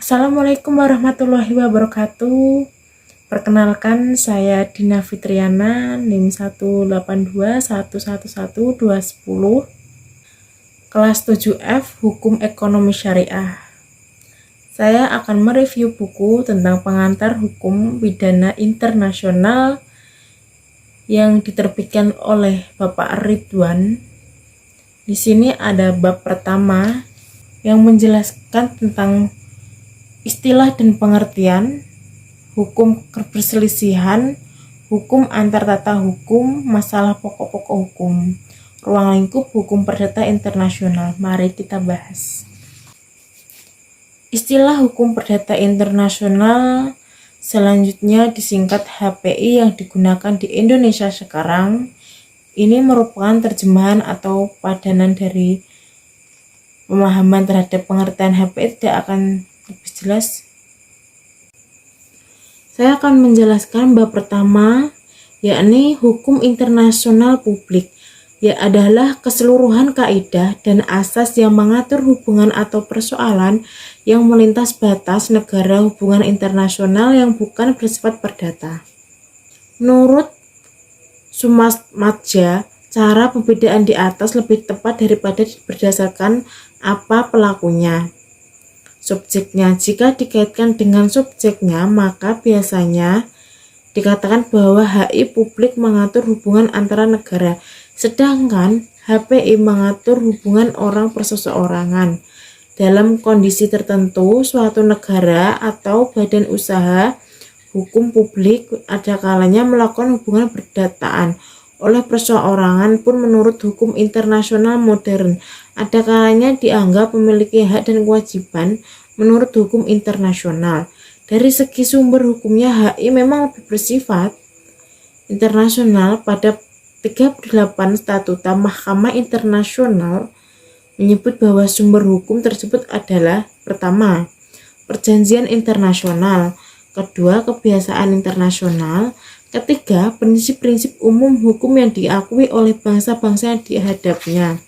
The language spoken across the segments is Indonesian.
Assalamualaikum warahmatullahi wabarakatuh. Perkenalkan, saya Dina Fitriana, NIM 182111210, kelas 7F Hukum Ekonomi Syariah. Saya akan mereview buku tentang pengantar hukum pidana internasional yang diterbitkan oleh Bapak Ridwan. Di sini ada bab pertama yang menjelaskan tentang istilah dan pengertian, hukum perselisihan, hukum antar tata hukum, masalah pokok-pokok hukum, ruang lingkup hukum perdata internasional. Mari kita bahas. Istilah hukum perdata internasional selanjutnya disingkat HPI yang digunakan di Indonesia sekarang. Ini merupakan terjemahan atau padanan dari pemahaman terhadap pengertian HPI. Tidak akan lebih jelas. Saya akan menjelaskan bab pertama, yakni hukum internasional publik, adalah keseluruhan kaidah dan asas yang mengatur hubungan atau persoalan yang melintas batas negara, hubungan internasional yang bukan bersifat perdata. Menurut Sumatja, cara pembedaan di atas lebih tepat daripada berdasarkan apa pelakunya. Subjeknya, jika dikaitkan dengan subjeknya, maka biasanya dikatakan bahwa HI publik mengatur hubungan antara negara, sedangkan HPI mengatur hubungan orang perseorangan. Dalam kondisi tertentu, suatu negara atau badan usaha hukum publik ada kalanya melakukan hubungan perdataan oleh perseorangan pun menurut hukum internasional modern. Ada kalanya dianggap memiliki hak dan kewajiban menurut hukum internasional. Dari segi sumber hukumnya, HI memang lebih bersifat internasional. Pada 38 Statuta Mahkamah Internasional menyebut bahwa sumber hukum tersebut adalah: pertama, perjanjian internasional; kedua, kebiasaan internasional; ketiga, prinsip-prinsip umum hukum yang diakui oleh bangsa-bangsa yang dihadapnya;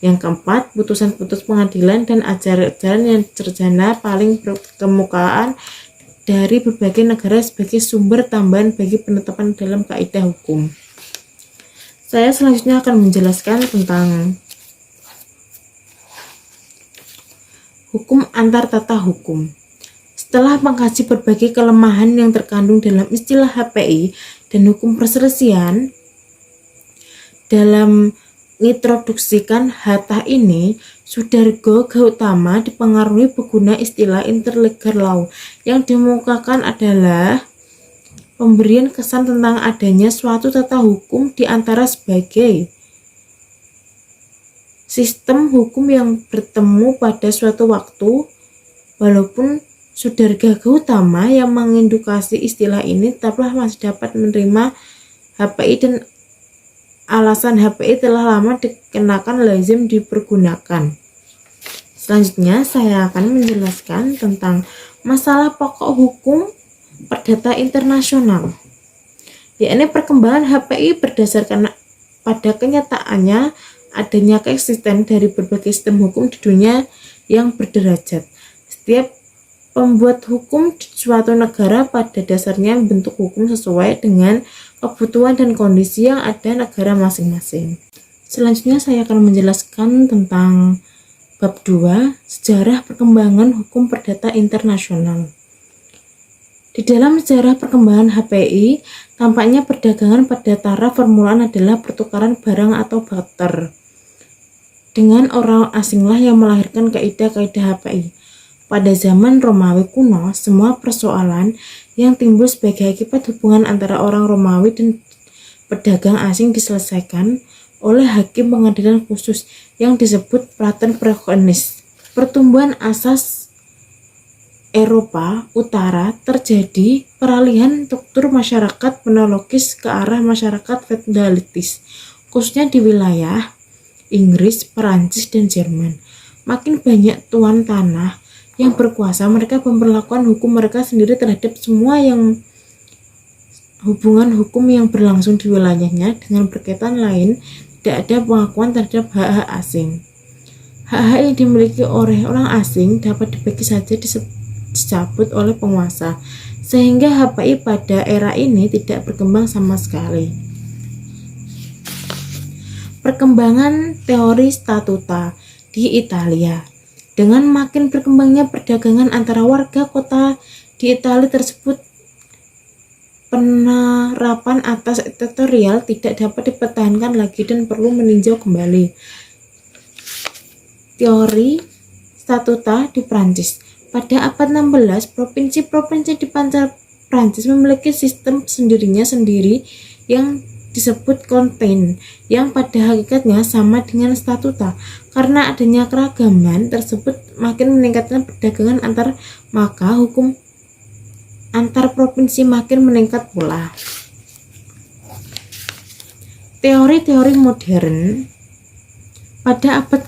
yang keempat, putusan-putusan pengadilan dan ajaran-ajaran yang terjana paling berkemukaan dari berbagai negara sebagai sumber tambahan bagi penetapan dalam kaidah hukum. Saya selanjutnya akan menjelaskan tentang hukum antar tata hukum. Setelah mengkaji berbagai kelemahan yang terkandung dalam istilah HPI dan hukum perselisihan, dalam mengintroduksikan hatah ini, Sudargo Gautama dipengaruhi pengguna istilah interlegal law. Yang dikemukakan adalah pemberian kesan tentang adanya suatu tata hukum di antara sebagai sistem hukum yang bertemu pada suatu waktu. Walaupun Sudarga Gautama yang mengindukasi istilah ini tetaplah masih dapat menerima HPI dan alasan HPI telah lama dikenakan lazim dipergunakan. Selanjutnya saya akan menjelaskan tentang masalah pokok hukum perdata internasional, yakni perkembangan HPI berdasarkan pada kenyataannya adanya keeksistensi dari berbagai sistem hukum di dunia yang berderajat. Setiap pembuat hukum di suatu negara pada dasarnya membentuk hukum sesuai dengan kebutuhan dan kondisi yang ada negara masing-masing. Selanjutnya saya akan menjelaskan tentang bab 2, sejarah perkembangan hukum perdata internasional. Di dalam sejarah perkembangan HPI, tampaknya perdagangan pada taraf permulaan adalah pertukaran barang atau barter. Dengan orang asinglah yang melahirkan kaidah-kaidah HPI. Pada zaman Romawi kuno, semua persoalan yang timbul sebagai akibat hubungan antara orang Romawi dan pedagang asing diselesaikan oleh hakim pengadilan khusus yang disebut Platon Prokonis. Pertumbuhan asas Eropa Utara terjadi peralihan struktur masyarakat monologis ke arah masyarakat feudalitis, khususnya di wilayah Inggris, Perancis, dan Jerman. Makin banyak tuan tanah yang berkuasa, mereka memperlakukan hukum mereka sendiri terhadap semua yang hubungan hukum yang berlangsung di wilayahnya. Dengan berkaitan lain, tidak ada pengakuan terhadap hak-hak asing. Hak-hak yang dimiliki oleh orang asing dapat dibagi saja dicabut oleh penguasa, sehingga HPI pada era ini tidak berkembang sama sekali. Perkembangan teori statuta di Italia. Dengan makin berkembangnya perdagangan antara warga kota di Italia tersebut, penerapan atas teritorial tidak dapat dipertahankan lagi dan perlu meninjau kembali. Teori statuta di Prancis. Pada abad 16, provinsi-provinsi di pancar Prancis memiliki sistem sendirinya sendiri yang disebut konten, yang pada hakikatnya sama dengan statuta. Karena adanya keragaman tersebut makin meningkatkan perdagangan maka hukum antar provinsi makin meningkat pula. Teori-teori modern. Pada abad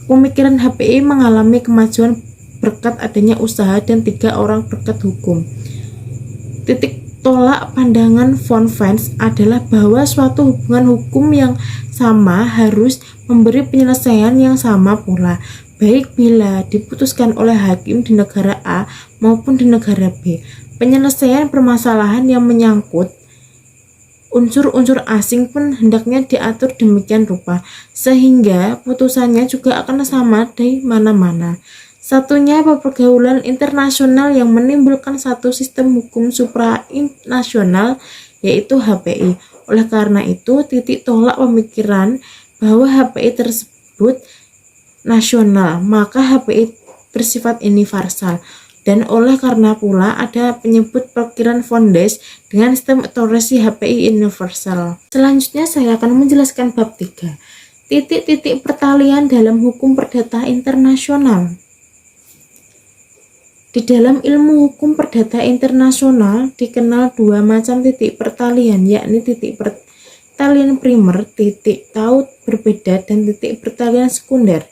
pemikiran HPI mengalami kemajuan berkat adanya usaha dan 3 orang berkat hukum. Titik tolak pandangan von Fens adalah bahwa suatu hubungan hukum yang sama harus memberi penyelesaian yang sama pula, baik bila diputuskan oleh hakim di negara A maupun di negara B. Penyelesaian permasalahan yang menyangkut unsur-unsur asing pun hendaknya diatur demikian rupa, sehingga putusannya juga akan sama di mana-mana. Satunya pergaulan internasional yang menimbulkan satu sistem hukum supranasional, yaitu HPI. Oleh karena itu, titik tolak pemikiran bahwa HPI tersebut nasional, maka HPI bersifat universal. Dan oleh karena pula ada penyebut perkiraan Fondes dengan sistem otorasi HPI universal. Selanjutnya saya akan menjelaskan bab 3. Titik-titik pertalian dalam hukum perdata internasional. Di dalam ilmu hukum perdata internasional dikenal 2 macam titik pertalian, yakni titik pertalian primer, titik taut berbeda, dan titik pertalian sekunder.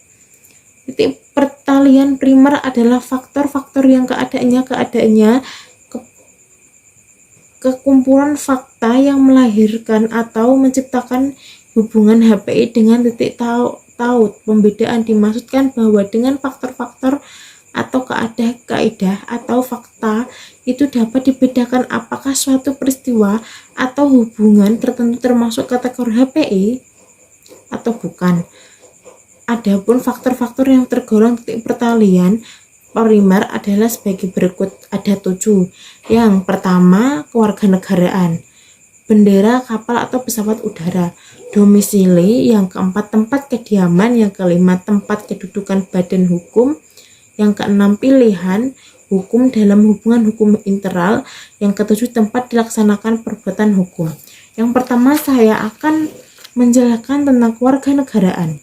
Titik pertalian primer adalah faktor-faktor yang keadaannya kekumpulan fakta yang melahirkan atau menciptakan hubungan HPI dengan titik taut. Pembedaan dimaksudkan bahwa dengan faktor-faktor atau kaidah atau fakta itu dapat dibedakan apakah suatu peristiwa atau hubungan tertentu termasuk kategori HPI atau bukan. Adapun faktor-faktor yang tergolong titik pertalian primer adalah sebagai berikut, ada 7. Yang pertama, kewarganegaraan, bendera, kapal atau pesawat udara, domisili, yang keempat tempat kediaman, yang kelima tempat kedudukan badan hukum, yang keenam pilihan hukum dalam hubungan hukum internal, yang ketujuh tempat dilaksanakan perbuatan hukum. Yang pertama saya akan menjelaskan tentang kewarganegaraan.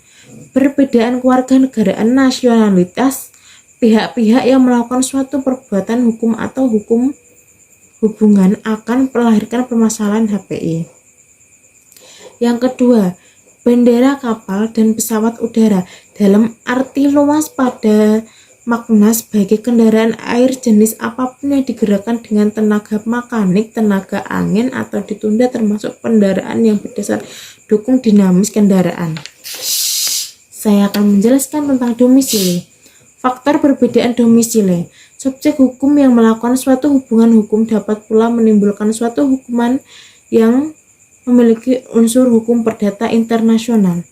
Perbedaan kewarganegaraan nasionalitas pihak-pihak yang melakukan suatu perbuatan hukum atau hubungan akan melahirkan permasalahan HPI. Yang kedua, bendera, kapal, dan pesawat udara dalam arti luas pada makna sebagai kendaraan air jenis apapun yang digerakkan dengan tenaga mekanik, tenaga angin, atau ditunda termasuk kendaraan yang berdasar dukung dinamis kendaraan. Saya akan menjelaskan tentang domisili. Faktor perbedaan domisili. Subjek hukum yang melakukan suatu hubungan hukum dapat pula menimbulkan suatu hukuman yang memiliki unsur hukum perdata internasional.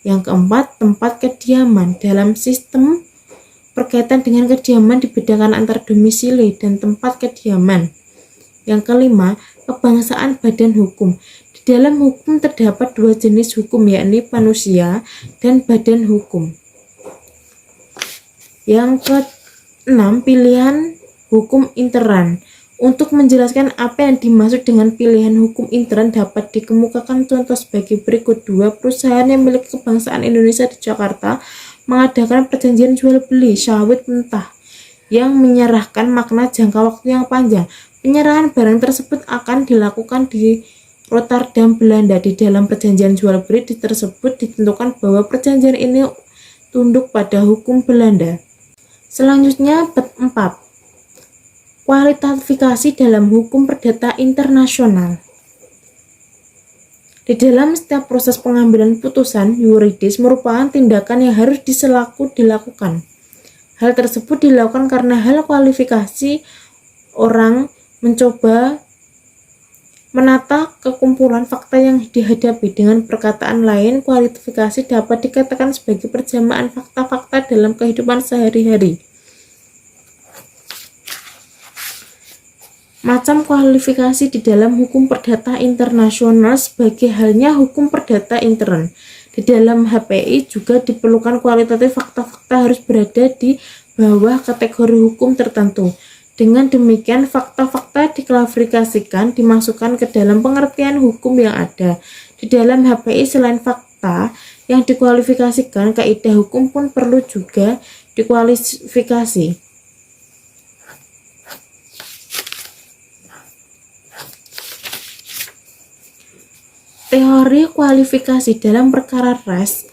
Yang keempat, tempat kediaman. Dalam sistem berkaitan dengan kediaman dibedakan antara domisili dan tempat kediaman. Yang kelima, kebangsaan badan hukum. Di dalam hukum terdapat 2 jenis hukum, yakni manusia dan badan hukum. Yang keenam, pilihan hukum intern. Untuk menjelaskan apa yang dimaksud dengan pilihan hukum intern dapat dikemukakan contoh sebagai berikut. 2 perusahaan yang memiliki kebangsaan Indonesia di Jakarta mengadakan perjanjian jual beli sawit mentah yang menyerahkan makna jangka waktu yang panjang. Penyerahan barang tersebut akan dilakukan di Rotterdam, Belanda. Di dalam perjanjian jual beli tersebut ditentukan bahwa perjanjian ini tunduk pada hukum Belanda. Selanjutnya bab 4. Kualifikasi dalam hukum perdata internasional. Di dalam setiap proses pengambilan putusan yuridis merupakan tindakan yang harus dilakukan. Hal tersebut dilakukan karena hal kualifikasi orang mencoba menata kekumpulan fakta yang dihadapi. Dengan perkataan lain, kualifikasi dapat dikatakan sebagai perjamaan fakta-fakta dalam kehidupan sehari-hari. Macam kualifikasi di dalam hukum perdata internasional sebagai halnya hukum perdata intern. Di dalam HPI juga diperlukan kualitatif fakta-fakta harus berada di bawah kategori hukum tertentu. Dengan demikian, fakta-fakta diklasifikasikan, dimasukkan ke dalam pengertian hukum yang ada. Di dalam HPI selain fakta yang dikualifikasikan, kaidah hukum pun perlu juga dikualifikasi. Teori kualifikasi dalam perkara res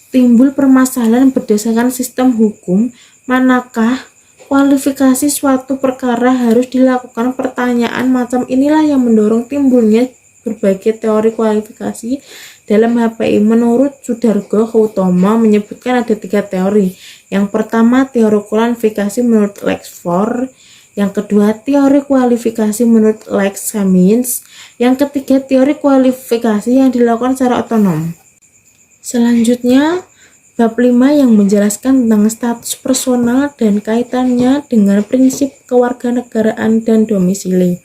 timbul permasalahan berdasarkan sistem hukum. Manakah kualifikasi suatu perkara harus dilakukan? Pertanyaan macam inilah yang mendorong timbulnya berbagai teori kualifikasi dalam HPI. Menurut Sudargo Gautama menyebutkan ada 3 teori. Yang pertama, teori kualifikasi menurut Lex For. Yang kedua, teori kualifikasi menurut Lex Hemmings. Yang ketiga, teori kualifikasi yang dilakukan secara otonom. Selanjutnya, bab 5 yang menjelaskan tentang status personal dan kaitannya dengan prinsip kewarganegaraan dan domisili.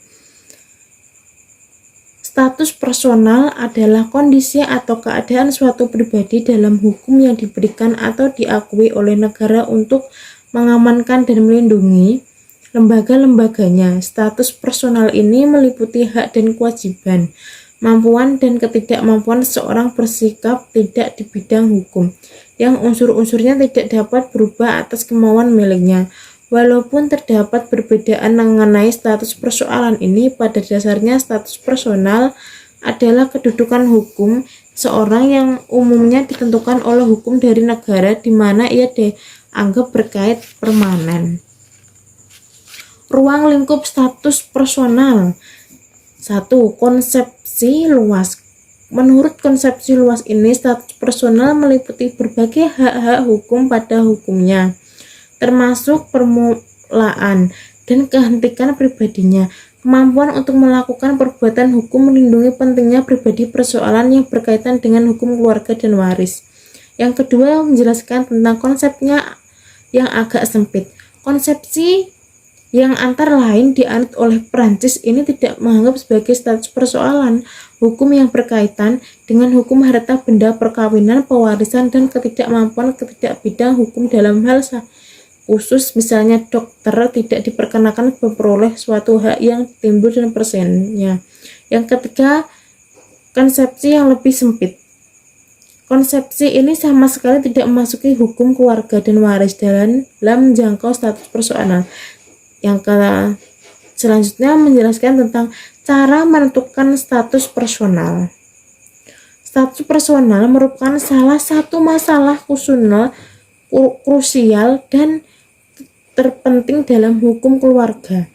Status personal adalah kondisi atau keadaan suatu pribadi dalam hukum yang diberikan atau diakui oleh negara untuk mengamankan dan melindungi lembaga-lembaganya. Status personal ini meliputi hak dan kewajiban, mampuan dan ketidakmampuan seseorang bersikap tidak di bidang hukum, yang unsur-unsurnya tidak dapat berubah atas kemauan miliknya. Walaupun terdapat perbedaan mengenai status persoalan ini, pada dasarnya status personal adalah kedudukan hukum seorang yang umumnya ditentukan oleh hukum dari negara di mana ia dianggap berkait permanen. Ruang lingkup status personal. 1. Konsepsi luas. Menurut konsepsi luas ini, status personal meliputi berbagai hak-hak hukum pada hukumnya, termasuk permulaan dan kehentikan pribadinya, kemampuan untuk melakukan perbuatan hukum, melindungi pentingnya pribadi, persoalan yang berkaitan dengan hukum keluarga dan waris. Yang kedua, menjelaskan tentang konsepnya yang agak sempit. Konsepsi yang antara lain dianut oleh Prancis ini tidak menganggap sebagai status persoalan hukum yang berkaitan dengan hukum harta benda, perkawinan, pewarisan, dan ketidakmampuan bidang hukum dalam hal khusus. Misalnya, dokter tidak diperkenakan memperoleh suatu hak yang timbul dan persennya. Yang ketiga, konsepsi yang lebih sempit. Konsepsi ini sama sekali tidak memasuki hukum keluarga dan waris dalam menjangkau status personal. Yang selanjutnya menjelaskan tentang cara menentukan status personal. Status personal merupakan salah satu masalah krusial dan terpenting dalam hukum keluarga.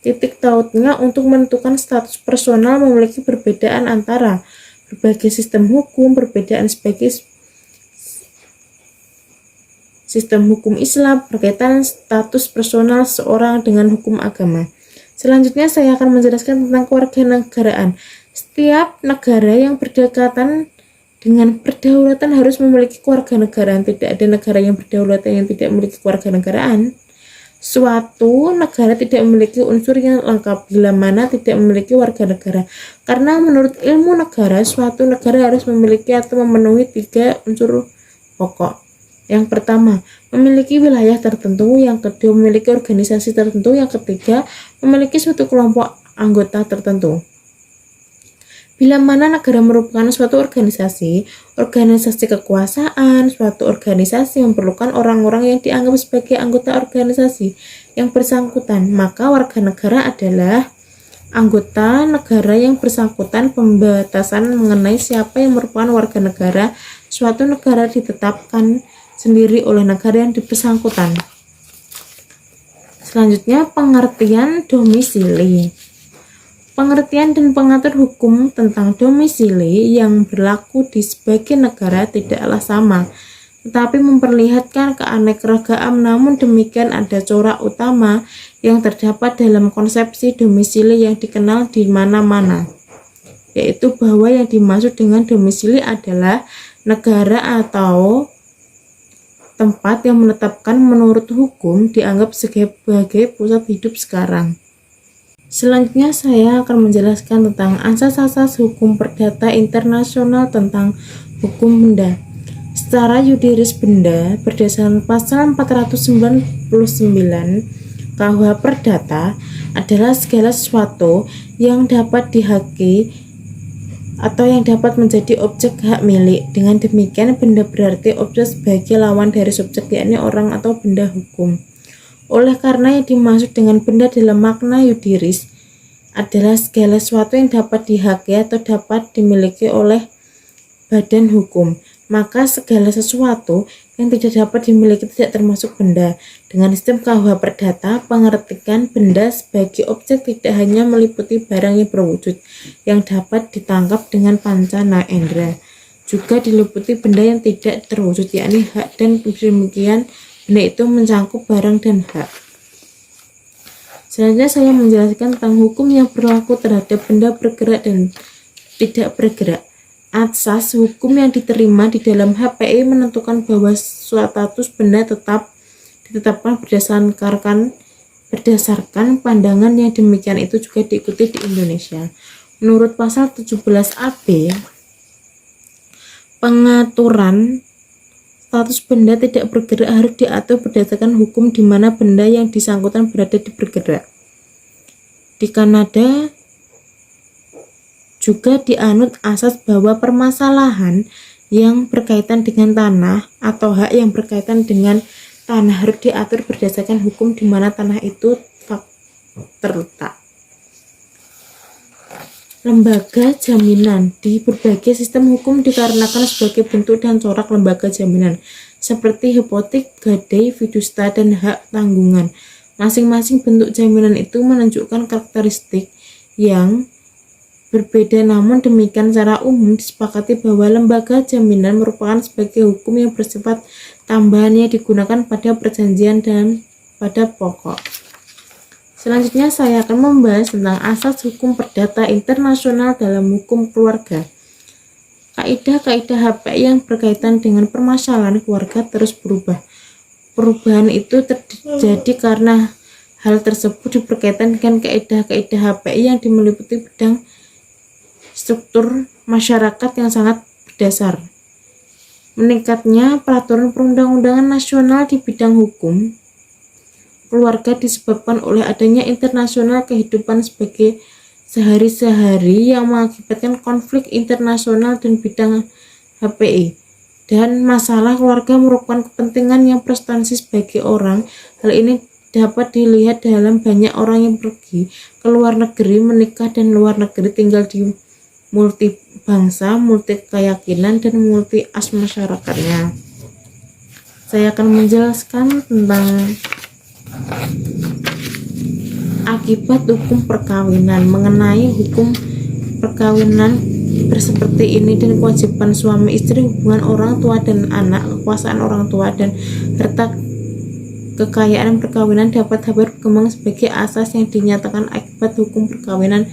Titik tautnya untuk menentukan status personal memiliki perbedaan antara berbagai sistem hukum, perbedaan sebagai sistem hukum Islam berkaitan status personal seorang dengan hukum agama. Selanjutnya saya akan menjelaskan tentang kewarganegaraan. Setiap negara yang berdekatan dengan perdaulatan harus memiliki kewarganegaraan. Tidak ada negara yang berdaulat yang tidak memiliki kewarganegaraan. Suatu negara tidak memiliki unsur yang lengkap bila mana tidak memiliki warga negara. Karena menurut ilmu negara, suatu negara harus memiliki atau memenuhi 3 unsur pokok. Yang pertama, memiliki wilayah tertentu. Yang kedua, memiliki organisasi tertentu. Yang ketiga, memiliki suatu kelompok anggota tertentu. Bila mana negara merupakan suatu organisasi kekuasaan, suatu organisasi memerlukan orang-orang yang dianggap sebagai anggota organisasi yang bersangkutan, maka warga negara adalah anggota negara yang bersangkutan. Pembatasan mengenai siapa yang merupakan warga negara suatu negara ditetapkan sendiri oleh negara yang bersangkutan. Selanjutnya, pengertian domisili. Pengertian dan pengatur hukum tentang domisili yang berlaku di sebagian negara tidaklah sama tetapi memperlihatkan keanekaragaman. Namun demikian ada corak utama yang terdapat dalam konsepsi domisili yang dikenal di mana-mana, yaitu bahwa yang dimaksud dengan domisili adalah negara atau tempat yang menetapkan menurut hukum dianggap sebagai pusat hidup sekarang. Selanjutnya saya akan menjelaskan tentang asas-asas hukum perdata internasional tentang hukum benda. Secara yuridis benda berdasarkan pasal 499 KUH Perdata adalah segala sesuatu yang dapat dihaki atau yang dapat menjadi objek hak milik. Dengan demikian benda berarti objek sebagai lawan dari subjek, yakni orang atau benda hukum. Oleh karena yang dimaksud dengan benda dalam makna yuridis adalah segala sesuatu yang dapat dihaki atau dapat dimiliki oleh badan hukum, maka segala sesuatu yang tidak dapat dimiliki tidak termasuk benda. Dengan sistem KUH Perdata, pengertian benda sebagai objek tidak hanya meliputi barang yang berwujud yang dapat ditangkap dengan panca indera, juga diliputi benda yang tidak terwujud, yakni hak, dan demikian benda itu mencangkup barang dan hak. Selanjutnya saya menjelaskan tentang hukum yang berlaku terhadap benda bergerak dan tidak bergerak. Asas hukum yang diterima di dalam HPI menentukan bahwa status benda ditetapkan berdasarkan pandangan yang demikian itu juga diikuti di Indonesia. Menurut pasal 17AB, pengaturan status benda tidak bergerak harus diatur berdasarkan hukum di mana benda yang disangkutan berada di bergerak. Di Kanada juga dianut asas bahwa permasalahan yang berkaitan dengan tanah atau hak yang berkaitan dengan tanah harus diatur berdasarkan hukum di mana tanah itu terletak. Lembaga jaminan di berbagai sistem hukum dikarenakan sebagai bentuk dan corak lembaga jaminan seperti hipotek, gadai, fidusta, dan hak tanggungan. Masing-masing bentuk jaminan itu menunjukkan karakteristik yang berbeda, namun demikian secara umum disepakati bahwa lembaga jaminan merupakan sebagai hukum yang bersifat tambahan yang digunakan pada perjanjian dan pada pokok. Selanjutnya saya akan membahas tentang asas hukum perdata internasional dalam hukum keluarga. Kaidah-kaidah HPI yang berkaitan dengan permasalahan keluarga terus berubah. Perubahan itu terjadi karena hal tersebut berkaitan dengan kaidah-kaidah HPI yang meliputi bidang struktur masyarakat yang sangat berdasar. Meningkatnya peraturan perundang-undangan nasional di bidang hukum keluarga disebabkan oleh adanya internasional kehidupan sebagai sehari-hari yang mengakibatkan konflik internasional dan bidang HPI. Dan masalah keluarga merupakan kepentingan yang prestasi sebagai orang. Hal ini dapat dilihat dalam banyak orang yang pergi ke luar negeri, menikah, dan luar negeri tinggal di multi bangsa, multi keyakinan, dan multi as masyarakatnya. Saya akan menjelaskan tentang akibat hukum perkawinan. Mengenai hukum perkawinan seperti ini dan kewajiban suami istri, hubungan orang tua dan anak, kekuasaan orang tua, dan harta kekayaan perkawinan dapat berkembang sebagai asas yang dinyatakan akibat hukum perkawinan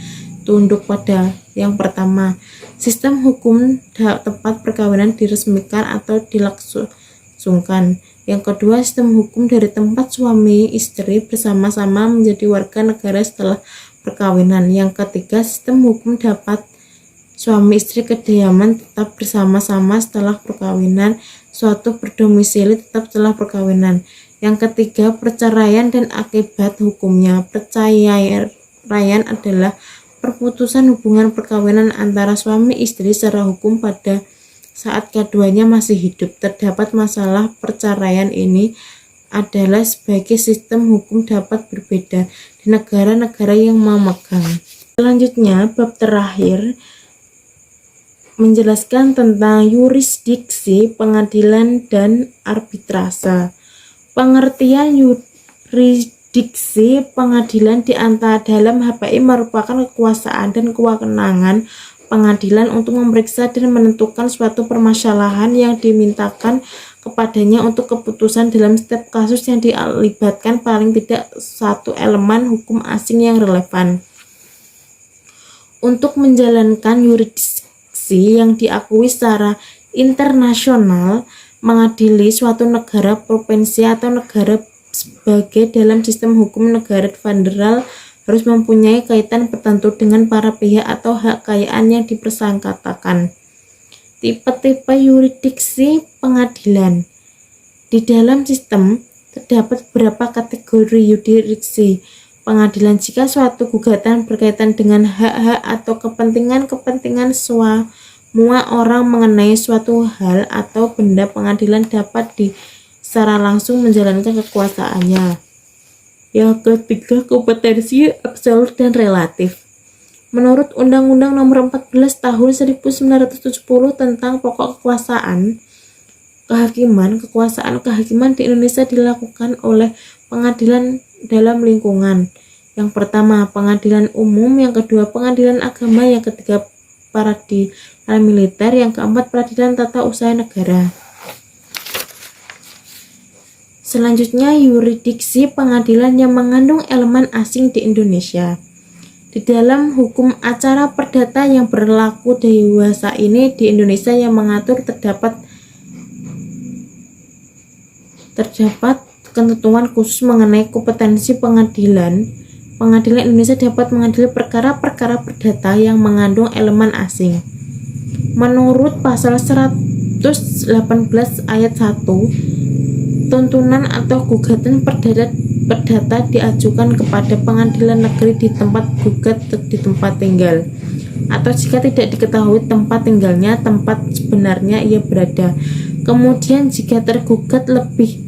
tunduk pada yang pertama, sistem hukum tempat perkawinan diresmikan atau dilangsungkan. Yang kedua, sistem hukum dari tempat suami istri bersama-sama menjadi warga negara setelah perkawinan. Yang ketiga, sistem hukum dapat suami istri kediaman tetap bersama-sama setelah perkawinan, suatu berdomisili tetap setelah perkawinan. Yang ketiga, perceraian dan akibat hukumnya. Perceraian adalah perputusan hubungan perkawinan antara suami istri secara hukum pada saat keduanya masih hidup. Terdapat masalah perceraian ini adalah sebagai sistem hukum dapat berbeda di negara-negara yang memegang. Selanjutnya, bab terakhir menjelaskan tentang yurisdiksi, pengadilan, dan arbitrase. Pengertian yurisdiksi pengadilan di antara dalam HPI merupakan kekuasaan dan kewenangan pengadilan untuk memeriksa dan menentukan suatu permasalahan yang dimintakan kepadanya untuk keputusan dalam setiap kasus yang dilibatkan paling tidak satu elemen hukum asing yang relevan. Untuk menjalankan yurisdiksi yang diakui secara internasional, mengadili suatu negara, provinsi, atau negara sebagai dalam sistem hukum negara federal harus mempunyai kaitan tertentu dengan para pihak atau hak kekayaan yang dipersangkakan. Tipe-tipe yurisdiksi pengadilan. Di dalam sistem terdapat beberapa kategori yurisdiksi pengadilan jika suatu gugatan berkaitan dengan hak-hak atau kepentingan-kepentingan semua orang mengenai suatu hal atau benda, pengadilan dapat secara langsung menjalankan kekuasaannya. Yang ketiga, kompetensi absolut dan relatif. Menurut Undang-Undang Nomor 14 Tahun 1970 tentang Pokok Kekuasaan kekuasaan kehakiman di Indonesia dilakukan oleh pengadilan dalam lingkungan. Yang pertama, pengadilan umum, yang kedua, pengadilan agama, yang ketiga, peradilan militer, yang keempat, peradilan tata usaha negara. Selanjutnya, yurisdiksi pengadilan yang mengandung elemen asing di Indonesia. Di dalam hukum acara perdata yang berlaku dewasa ini di Indonesia yang mengatur terdapat ketentuan khusus mengenai kompetensi pengadilan. Pengadilan Indonesia dapat mengadili perkara-perkara perdata yang mengandung elemen asing. Menurut pasal 118 ayat 1, tuntutan atau gugatan perdata diajukan kepada pengadilan negeri di tempat gugat di tempat tinggal, atau jika tidak diketahui tempat tinggalnya, tempat sebenarnya ia berada. Kemudian jika tergugat lebih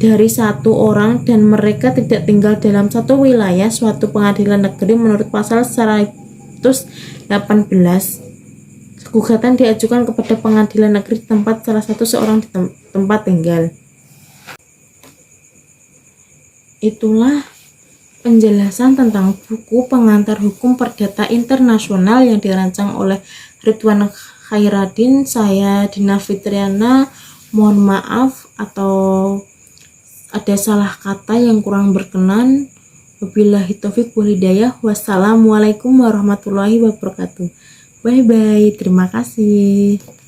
dari satu orang dan mereka tidak tinggal dalam satu wilayah suatu pengadilan negeri, menurut pasal 118, gugatan diajukan kepada pengadilan negeri tempat salah satu seorang di tempat tinggal. Itulah penjelasan tentang buku Pengantar Hukum Perdata Internasional yang dirancang oleh Ridwan Khairadin. Saya Dina Fitriana, mohon maaf atau ada salah kata yang kurang berkenan. Wabillahi taufik wal hidayah. Wassalamualaikum warahmatullahi wabarakatuh. Bye bye, terima kasih.